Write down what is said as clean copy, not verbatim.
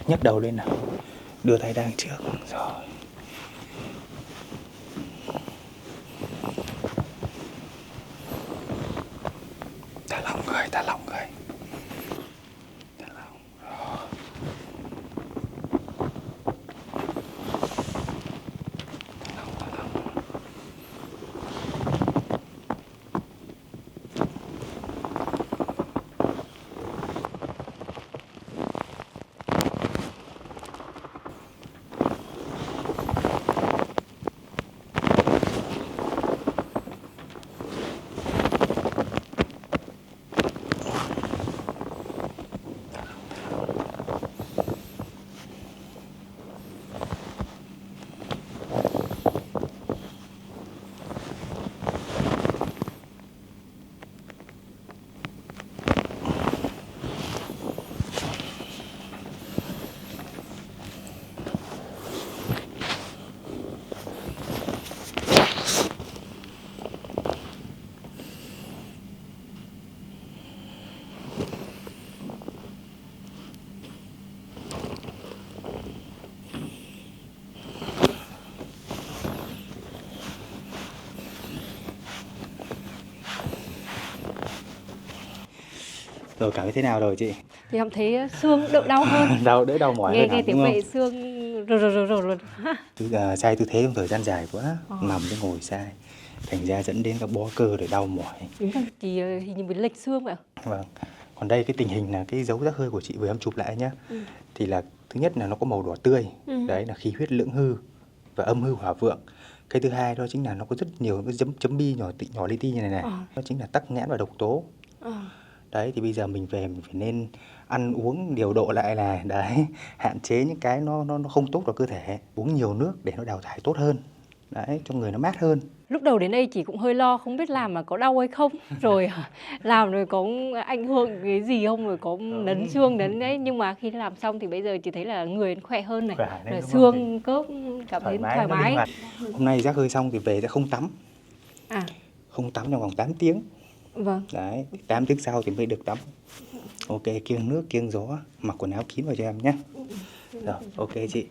nhấc đầu lên nào. Đưa tay đằng trước. Rồi. Thả lỏng người, thả lỏng người. Thả lỏng. Rồi. Thả lỏng, thả lỏng. Rồi cảm thấy thế nào rồi chị? Thì em thấy xương đỡ đau hơn. Đỡ đau mỏi Nghe hơn nghe hẳn, tiếng đúng không? vậy xương rờ luôn. Sai tư thế trong thời gian dài quá, nằm với ngồi sai, thành ra dẫn đến các bó cơ để đau mỏi. Đúng rồi, thì hình như bị lệch xương vậy ạ? Vâng. Còn đây cái tình hình là cái dấu rác hơi của chị vừa em chụp lại nhá. Thì là thứ nhất là nó có màu đỏ tươi, đấy là khí huyết lưỡng hư và âm hư hỏa vượng. Cái thứ hai đó chính là nó có rất nhiều cái chấm bi nhỏ li ti như này này. Đó chính là tắc nghẽn và độc tố. Đấy thì bây giờ mình về mình phải nên ăn uống điều độ lại này, đấy, hạn chế những cái nó không tốt vào cơ thể, uống nhiều nước để nó đào thải tốt hơn. Đấy, cho người nó mát hơn. Lúc đầu đến đây chị cũng hơi lo không biết làm mà có đau hay không, rồi làm rồi có ảnh hưởng cái gì không, rồi có nấn xương nấn đấy, nhưng mà khi làm xong thì bây giờ chị thấy là người khỏe hơn này, rồi xương khớp cảm thấy thoải mái. Hôm nay rác hơi xong thì về sẽ không tắm. À. Không tắm trong vòng 8 tiếng. Vâng. Đấy, 8 tiếng sau thì mới được tắm. Ok, kiêng nước, kiêng gió, mặc quần áo kín vào cho em nhé. Rồi, ok chị.